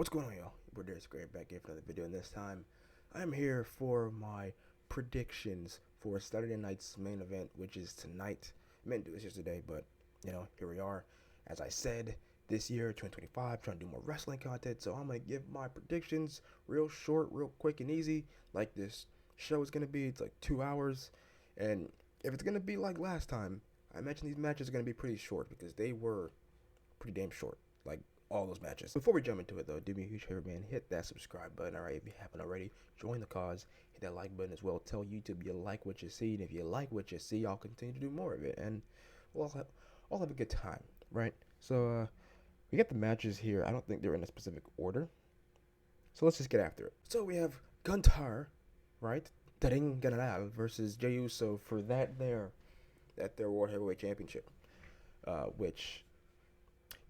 What's going on, y'all? We're Darius back here for another video, and this time I'm here for my predictions for Saturday night's main event, which is tonight. I meant to do this yesterday, but here we are. As I said, this year, 2025, trying to do more wrestling content, so I'm gonna give my predictions real short, real quick and easy, like this show is gonna be. It's like 2 hours, and if it's gonna be like last time, I imagine these matches are gonna be pretty short because they were pretty damn short. Like all those matches. Before we jump into it though, do me a huge favor, man. Hit that subscribe button, alright, if you haven't already. Join the cause. Hit that like button as well. Tell YouTube you like what you see, and if you like what you see, I'll continue to do more of it, and we'll all have a good time, right? So we got the matches here. I don't think they're in a specific order, so let's just get after it. So we have Guntar, right? Daring General versus Jey Uso for their World Heavyweight Championship, which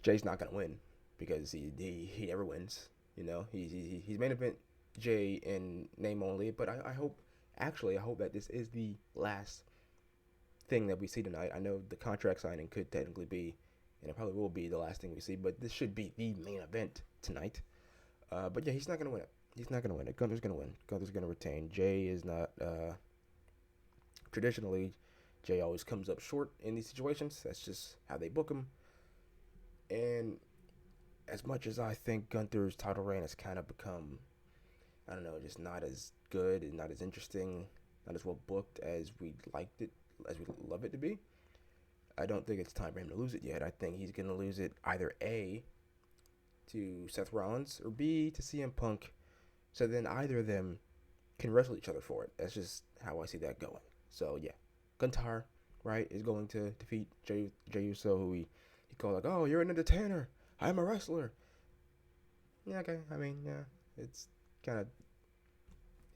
Jay's not gonna win because he never wins. He's main event Jay in name only. But I hope that this is the last thing that we see tonight. I know the contract signing could technically be, and it probably will be the last thing we see. But this should be the main event tonight. But yeah, he's not gonna win it. He's not gonna win it. Gunther's gonna win. Gunther's gonna retain. Jay is not. Traditionally, Jay always comes up short in these situations. That's just how they book him. And as much as I think Gunther's title reign has kind of become, I don't know, just not as good and not as interesting, not as well booked as we liked it, as we love it to be, I don't think it's time for him to lose it yet. I think he's going to lose it either A, to Seth Rollins, or B, to CM Punk, so then either of them can wrestle each other for it. That's just how I see that going. So yeah, Gunther, right, is going to defeat Jey Uso, who he called like, oh, you're an entertainer, I'm a wrestler. Yeah, okay, I mean, yeah, it's kind of,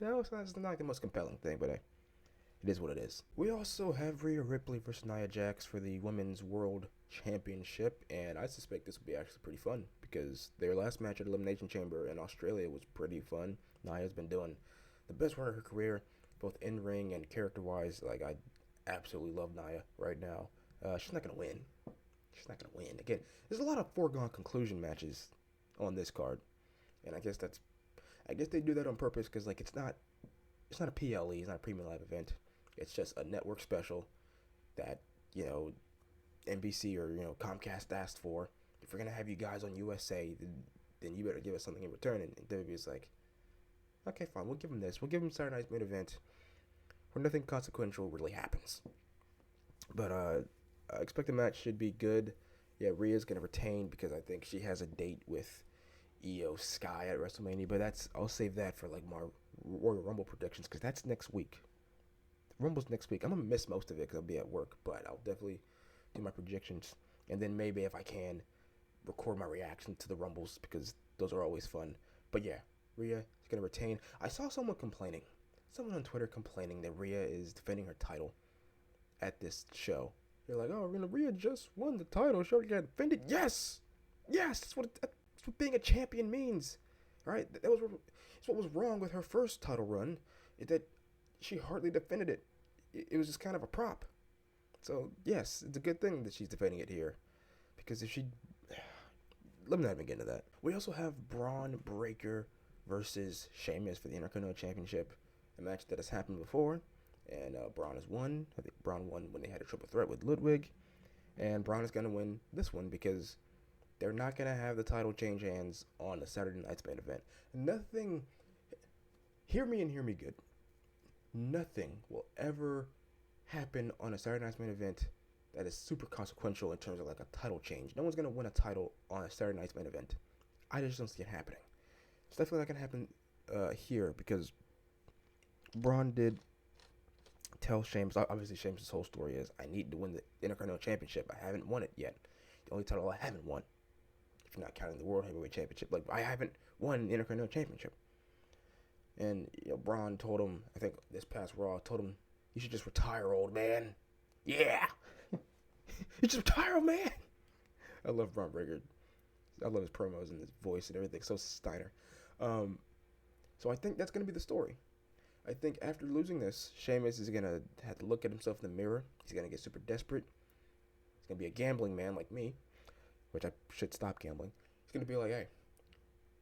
it's not the most compelling thing, but hey, it is what it is. We also have Rhea Ripley versus Nia Jax for the Women's World Championship, and I suspect this will be actually pretty fun because their last match at Elimination Chamber in Australia was pretty fun. Nia's been doing the best run of her career, both in-ring and character-wise. Like, I absolutely love Nia right now. She's not going to win. She's not going to win. Again, there's a lot of foregone conclusion matches on this card. And I guess they do that on purpose because, like, it's not a PLE, it's not a premium live event. It's just a network special that, NBC or, Comcast asked for. If we're going to have you guys on USA, then you better give us something in return. And WWE's like, okay, fine, we'll give them this. We'll give them Saturday night's main event where nothing consequential really happens. But, I expect the match should be good. Yeah, Rhea's going to retain because I think she has a date with Io Sky at WrestleMania. But I'll save that for like my Royal Rumble predictions because that's next week. Rumble's next week. I'm going to miss most of it because I'll be at work. But I'll definitely do my predictions. And then maybe if I can, record my reaction to the Rumbles because those are always fun. But yeah, Rhea is going to retain. I saw someone on Twitter complaining that Rhea is defending her title at this show. They're like, oh, Rhea just won the title. She already got defended. Yes! That's what being a champion means. Right? That's what was wrong with her first title run. Is that she hardly defended it. It was just kind of a prop. So, yes, it's a good thing that she's defending it here. Because if she... Let me not even get into that. We also have Braun Breaker versus Sheamus for the Intercontinental Championship. A match that has happened before. And Braun has won. I think Braun won when they had a triple threat with Ludwig. And Braun is going to win this one because they're not going to have the title change hands on the Saturday night's main event. Nothing, hear me and hear me good. Nothing will ever happen on a Saturday night's main event that is super consequential in terms of like a title change. No one's going to win a title on a Saturday night's main event. I just don't see it happening. It's definitely not going to happen here because Braun did tell Sheamus, obviously Sheamus' whole story is, I need to win the Intercontinental Championship. I haven't won it yet. The only title I haven't won, if you're not counting the World Heavyweight Championship. Like, I haven't won the Intercontinental Championship. And, Braun told him, I think this past Raw, told him, you should just retire, old man. Yeah! You just retire, old man! I love Braun Breaker. I love his promos and his voice and everything. So Steiner. So I think that's going to be the story. I think after losing this, Sheamus is going to have to look at himself in the mirror. He's going to get super desperate. He's going to be a gambling man like me, which I should stop gambling. He's going to be like, hey,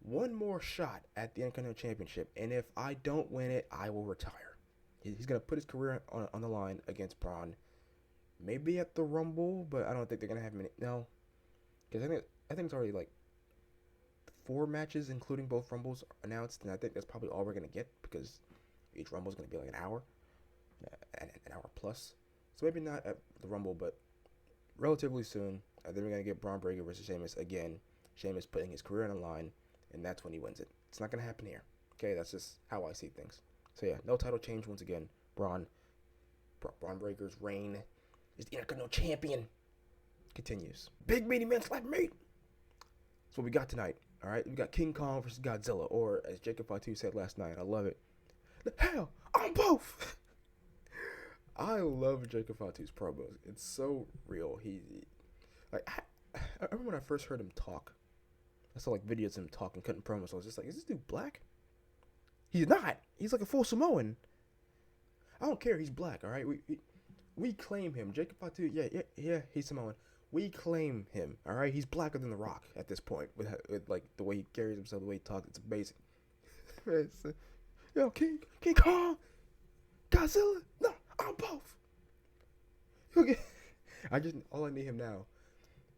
one more shot at the Intercontinental Championship, and if I don't win it, I will retire. He's gonna put his career on the line against Braun. Maybe at the Rumble, but I don't think they're gonna have many. No, because I think it's already like 4 matches, including both Rumbles, announced, and I think that's probably all we're gonna get because each Rumble is gonna be like an hour plus. So maybe not at the Rumble, but relatively soon. Then we're gonna get Braun Breaker versus Sheamus again. Sheamus putting his career on the line, and that's when he wins it. It's not gonna happen here. Okay, that's just how I see things. So yeah, no title change once again. Braun Breaker's reign is the Intercontinental Champion. Continues. Big meaty man slap meat. That's what we got tonight. All right, we got King Kong versus Godzilla, or as Jacob Fatu said last night, I love it. Hell, I'm both. I love Jacob Fatu's promos. It's so real. I remember when I first heard him talk. I saw like videos of him talking, cutting promos. I was just like, is this dude black? He's not. He's like a full Samoan. I don't care. He's black. All right. We claim him. Jacob Fatu. Yeah. He's Samoan. We claim him. All right. He's blacker than The Rock at this point with like the way he carries himself, the way he talks. It's amazing. Yo, King Kong, Godzilla. No, I'm both. Okay. All I need him now.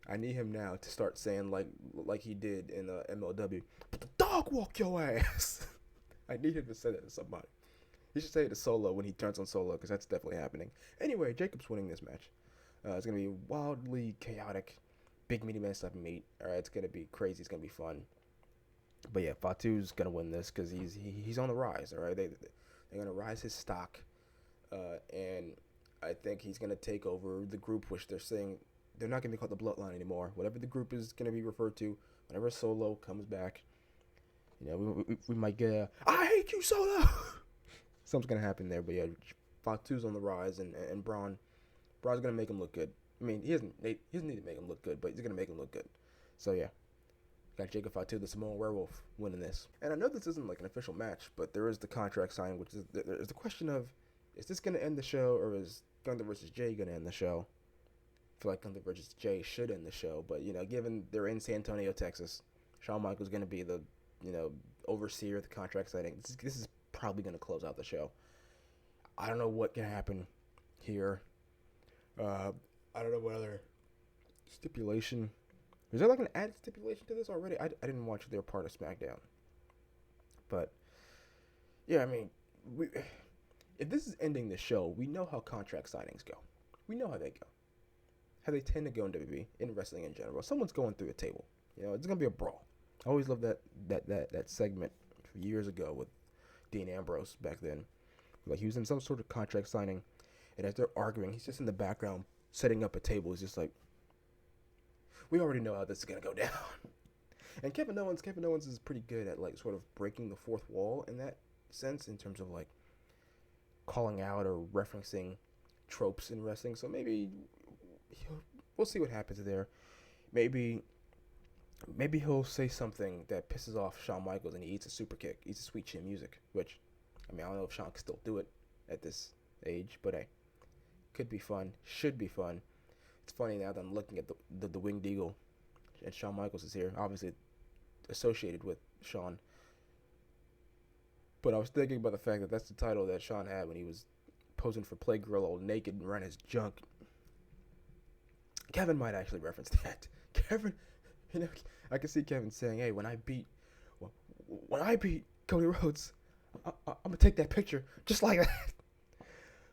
I need him now to start saying like he did in MLW. But the dog walk your ass. I need him to say that to somebody. He should say it to Solo when he turns on Solo, because that's definitely happening. Anyway, Jacob's winning this match. It's going to be wildly chaotic. Big meaty man stuff meat. All right, it's going to be crazy. It's going to be fun. But yeah, Fatu's going to win this because he's on the rise. All right, they're going to rise his stock. And I think he's going to take over the group, which they're saying they're not going to be called the Bloodline anymore. Whatever the group is going to be referred to, whenever Solo comes back, we might get I hate you, Solo. Something's going to happen there. But yeah, Fatu's on the rise, and Braun's going to make him look good. I mean, he doesn't need to make him look good, but he's going to make him look good. So yeah, got Jacob Fatu, the Samoan Werewolf, winning this. And I know this isn't like an official match, but there is the contract signing, which is there's the question of, is this going to end the show, or is Gunther versus Jay going to end the show? I feel like Gunther versus Jay should end the show, but given they're in San Antonio, Texas, Shawn Michaels going to be the overseer of the contract signing. This is probably going to close out the show. I don't know what can happen here. I don't know what other stipulation. Is there like an added stipulation to this already? I didn't watch their part of SmackDown. But yeah, I mean, if this is ending the show, we know how contract signings go. We know how they go. How they tend to go in WWE, in wrestling in general. Someone's going through a table. It's gonna be a brawl. I always loved that segment years ago with Dean Ambrose back then. Like, he was in some sort of contract signing, and as they're arguing, he's just in the background setting up a table. He's just like, we already know how this is gonna go down. And Kevin Owens is pretty good at like sort of breaking the fourth wall in that sense, in terms of like calling out or referencing tropes in wrestling. So maybe we'll see what happens there. Maybe he'll say something that pisses off Shawn Michaels, and he eats a super kick, eats a sweet chin music, which, I mean, I don't know if Shawn can still do it at this age, but hey, could be fun, should be fun. It's funny now that I'm looking at the Winged Eagle, and Shawn Michaels is here, obviously associated with Shawn. But I was thinking about the fact that that's the title that Shawn had when he was posing for Playgirl all naked and running his junk. Kevin might actually reference that. Kevin, I can see Kevin saying, "Hey, when I beat Cody Rhodes, I'm gonna take that picture just like that."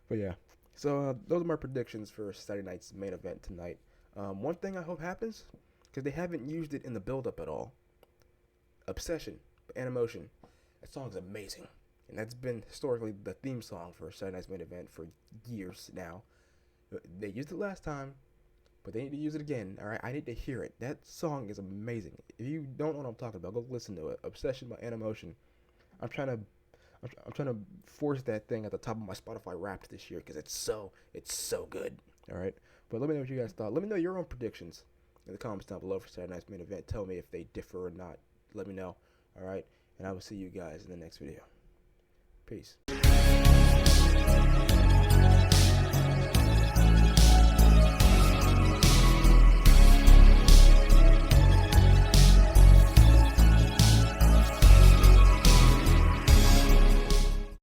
But yeah, so those are my predictions for Saturday night's main event tonight. One thing I hope happens, because they haven't used it in the build-up at all. Obsession, Animotion. That song's amazing, and that's been historically the theme song for Saturday night's main event for years now. They used it last time, but they need to use it again. All right, I need to hear it. That song is amazing. If you don't know what I'm talking about, go listen to it. Obsession by Animotion. I'm trying to force that thing at the top of my Spotify Wrapped this year, because it's so good. All right, but let me know what you guys thought. Let me know your own predictions in the comments down below for Saturday night's main event. Tell me if they differ or not. Let me know. All right, and I will see you guys in the next video. Peace.